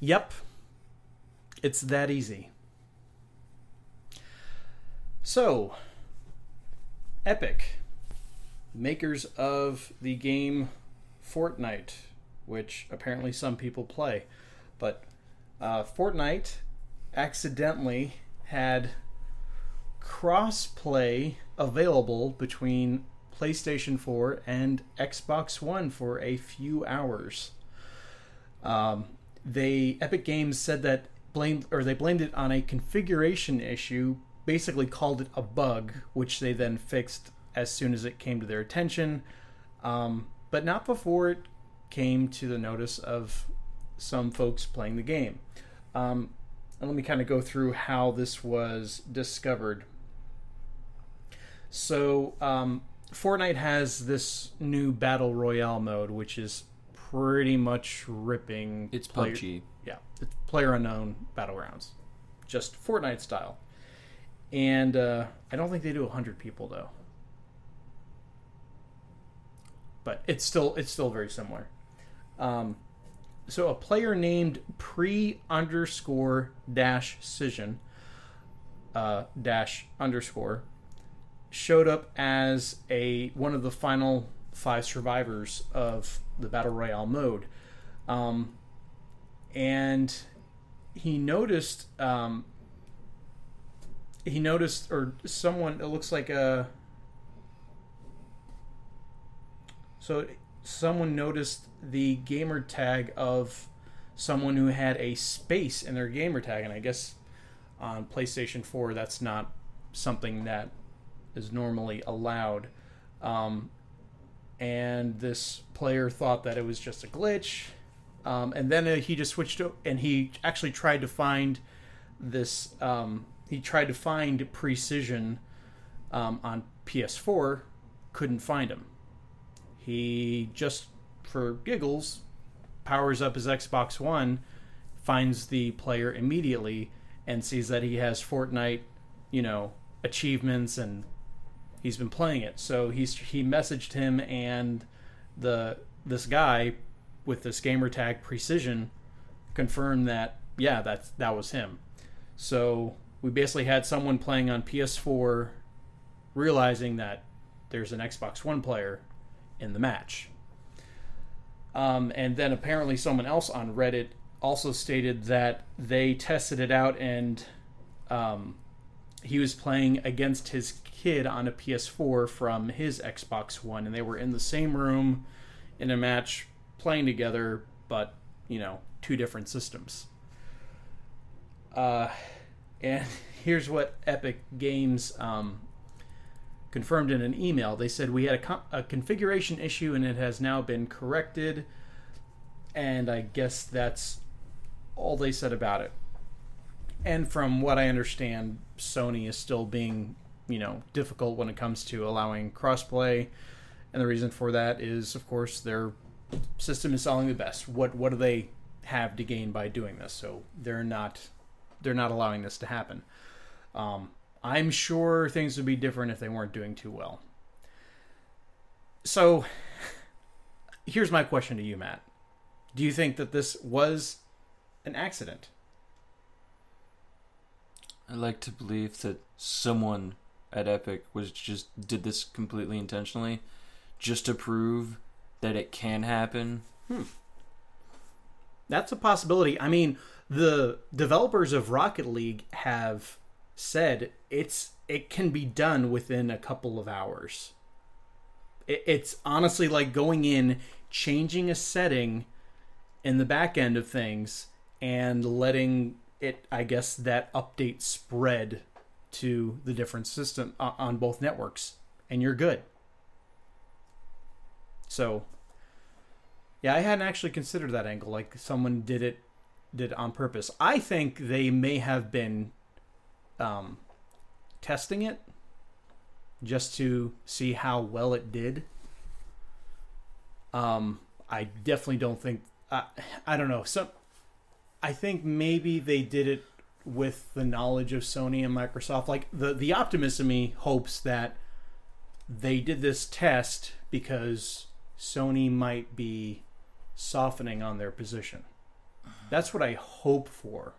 Yep. It's that easy. So, Epic, makers of the game Fortnite, which apparently some people play, but Fortnite accidentally had cross-play available between PlayStation 4 and Xbox One for a few hours. Epic Games said that they blamed it on a configuration issue, basically called it a bug, which they then fixed as soon as it came to their attention, but not before it came to the notice of some folks playing the game. And let me kind of go through how this was discovered. So, Fortnite has this new Battle Royale mode, which is pretty much ripping... It's PUBG. Yeah, it's player-unknown Battlegrounds. Just Fortnite style. And I don't think they do 100 people, though. But it's still very similar. So a player named pre_dash_cision _ showed up as one of the final 5 survivors of the Battle Royale mode. And he noticed, or someone, it looks like someone noticed the gamer tag of someone who had a space in their gamer tag, and I guess on PlayStation 4 that's not something that is normally allowed. And this player thought that it was just a glitch, and then he just switched to, and he actually tried to find this. He tried to find Precision on PS4, couldn't find him. He just, for giggles, powers up his Xbox One, finds the player immediately, and sees that he has Fortnite, achievements, and he's been playing it. So he messaged him, and this guy with this gamer tag Precision confirmed that that was him. So we basically had someone playing on PS4 realizing that there's an Xbox One player in the match. And then apparently someone else on Reddit also stated that they tested it out, and he was playing against his kid on a PS4 from his Xbox One, and they were in the same room in a match playing together, but 2 different systems. And here's what Epic Games confirmed in an email. They said, we had a configuration issue and it has now been corrected, and I guess that's all they said about it. And from what I understand, Sony is still being difficult when it comes to allowing crossplay, and the reason for that is, of course, their system is selling the best. What do they have to gain by doing this? So they're not allowing this to happen. I'm sure things would be different if they weren't doing too well. So here's my question to you, Matt. Do you think that this was an accident? I like to believe that someone at Epic did this completely intentionally, just to prove that it can happen. That's a possibility. I mean, the developers of Rocket League have said it can be done within a couple of hours. It's honestly like going in, changing a setting in the back end of things, and letting it, I guess, that update spread to the different system on both networks, and you're good. So, yeah, I hadn't actually considered that angle. Like someone did it on purpose. I think they may have been testing it just to see how well it did. I definitely don't think. I don't know. I think maybe they did it with the knowledge of Sony and Microsoft. Like the optimist in me hopes that they did this test because Sony might be softening on their position. That's what I hope for.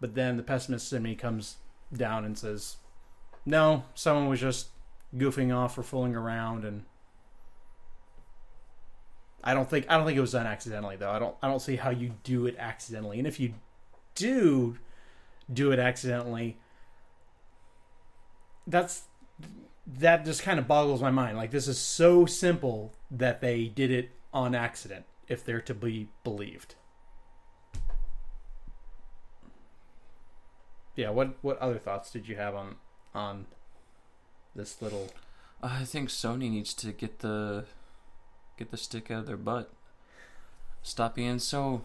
But then the pessimist in me comes down and says, no, someone was just goofing off or fooling around, and I don't think it was done accidentally, though. I don't see how you do it accidentally. And if you do it accidentally, that just kind of boggles my mind. Like, this is so simple that they did it on accident, if they're to be believed. Yeah, what other thoughts did you have on this little... I think Sony needs to get the stick out of their butt. Stop being so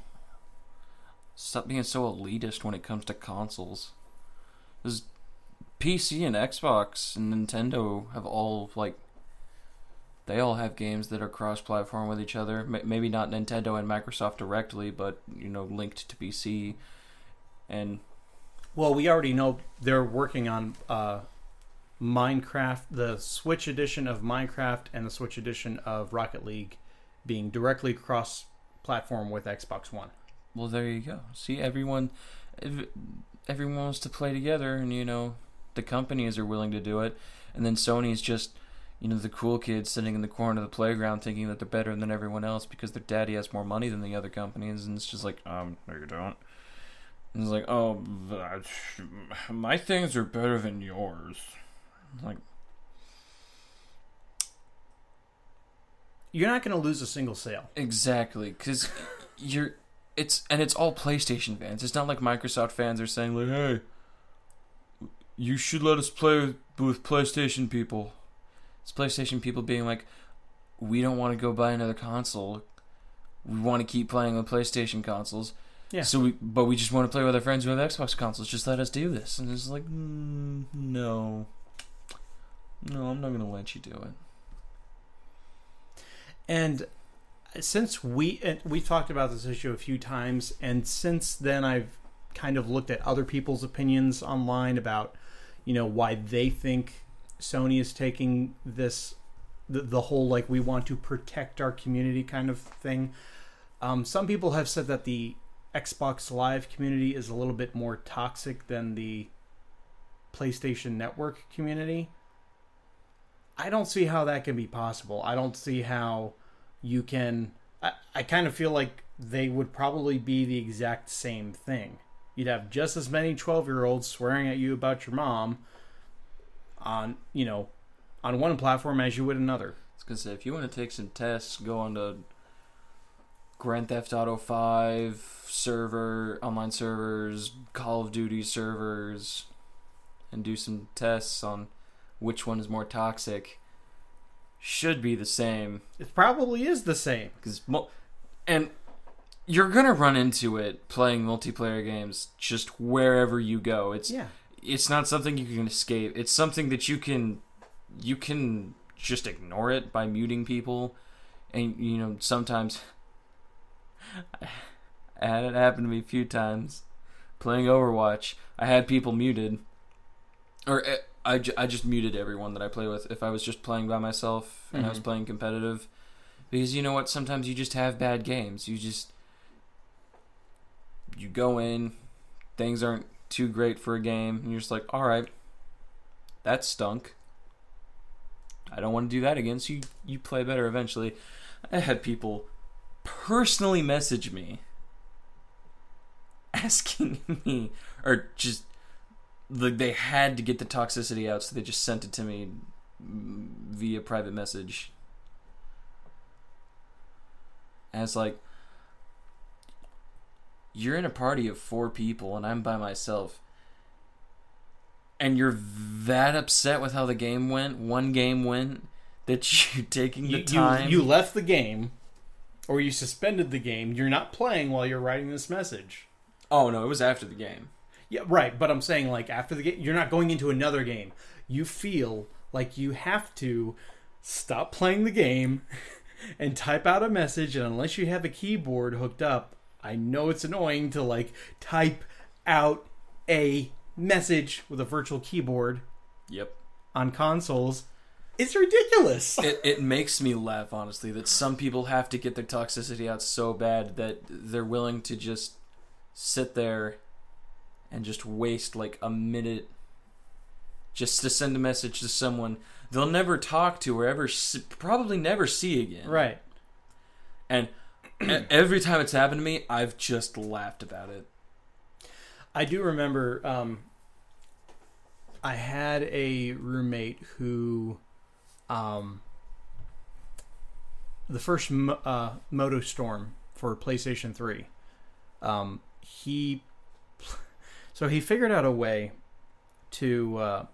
elitist when it comes to consoles. Because PC and Xbox and Nintendo have all, like, they all have games that are cross-platform with each other. Maybe not Nintendo and Microsoft directly, but, you know, linked to PC. And... well, we already know they're working on Minecraft, the Switch edition of Minecraft and the Switch edition of Rocket League being directly cross-platform with Xbox One. Well, there you go. See, everyone wants to play together, and, you know, the companies are willing to do it, and then Sony's just, you know, the cool kids sitting in the corner of the playground thinking that they're better than everyone else because their daddy has more money than the other companies, and it's just like, no, you don't. And it's like, oh, my things are better than yours. Like, you're not going to lose a single sale. Exactly, because it's all PlayStation fans. It's not like Microsoft fans are saying, like, hey, you should let us play with PlayStation people. It's PlayStation people being like, we don't want to go buy another console. We want to keep playing on PlayStation consoles. Yeah. But we just want to play with our friends who have Xbox consoles. Just let us do this. And it's like, no, I'm not going to let you do it. And since we talked about this issue a few times, and since then I've kind of looked at other people's opinions online about, you know, why they think Sony is taking this, the whole, like, we want to protect our community kind of thing. Some people have said that the Xbox Live community is a little bit more toxic than the PlayStation Network community. I don't see how that can be possible. I don't see how you can... I kind of feel like they would probably be the exact same thing. You'd have just as many 12-year-olds swearing at you about your mom on one platform as you would another. I was going to say, if you want to take some tests, go on to Grand Theft Auto 5 online servers, Call of Duty servers, and do some tests on which one is more toxic. Should be the same. It probably is the same. And you're going to run into it playing multiplayer games just wherever you go. It's not something you can escape. It's something that you can just ignore it by muting people. And, you know, sometimes... I had it happen to me a few times playing Overwatch. I had people muted, or I just muted everyone that I play with if I was just playing by myself and I was playing competitive, because you know what, sometimes you just have bad games. You go in, things aren't too great for a game, and you're just like, alright, that stunk, I don't want to do that again. So you play better eventually. I had people personally message me asking me, or just they had to get the toxicity out, so they just sent it to me via private message. And it's like, you're in a party of 4 people and I'm by myself, and you're that upset with how the game went, one game went, that you're taking the time. You left the game, or you suspended the game. You're not playing while you're writing this message. Oh, no, it was after the game. Yeah, right, but I'm saying, like, after the game, you're not going into another game. You feel like you have to stop playing the game and type out a message, and unless you have a keyboard hooked up, I know it's annoying to, like, type out a message with a virtual keyboard. Yep. On consoles. It's ridiculous. It makes me laugh, honestly, that some people have to get their toxicity out so bad that they're willing to just sit there and just waste like a minute just to send a message to someone they'll never talk to or ever probably never see again. Right. And every time it's happened to me, I've just laughed about it. I do remember I had a roommate who the first Moto Storm for PlayStation 3, he figured out a way to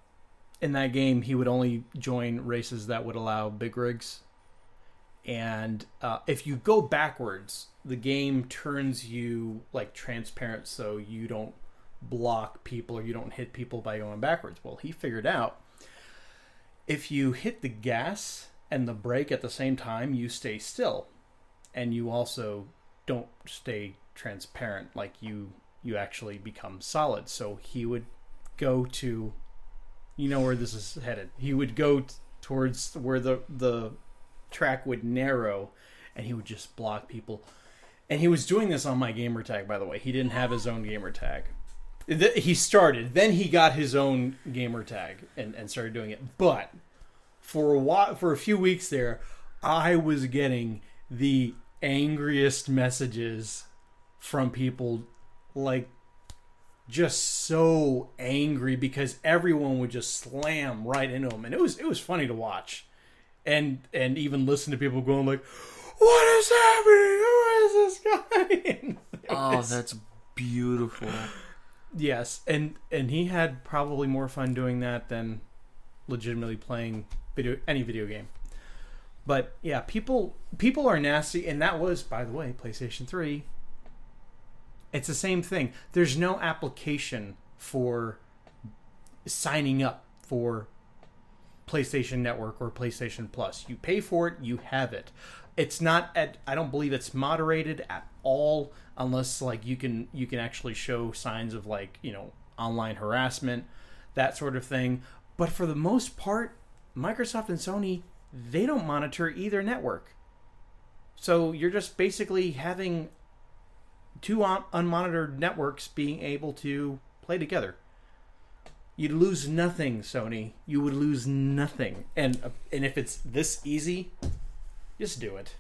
in that game he would only join races that would allow big rigs, and if you go backwards the game turns you like transparent so you don't block people or you don't hit people by going backwards. Well, he figured out if you hit the gas and the brake at the same time, you stay still, and you also don't stay transparent, like you actually become solid. So he would go to, you know where this is headed, he would go towards where the track would narrow, and he would just block people. And he was doing this on my gamer tag, by the way. He didn't have his own gamer tag. He started, then he got his own gamer tag and started doing it. But for a few weeks there, I was getting the angriest messages from people, like just so angry because everyone would just slam right into him, and it was funny to watch, and even listen to people going like, "What is happening? Who is this guy?" That's beautiful. Yes, and he had probably more fun doing that than legitimately playing any video game. But yeah, people are nasty, and that was, by the way, PlayStation 3. It's the same thing. There's no application for signing up for PlayStation Network or PlayStation Plus. You pay for it, you have it. It's not I don't believe it's moderated at all, unless like you can actually show signs of like, online harassment, that sort of thing. But for the most part, Microsoft and Sony, they don't monitor either network. So you're just basically having two unmonitored networks being able to play together. You'd lose nothing, Sony. You would lose nothing. And if it's this easy, just do it.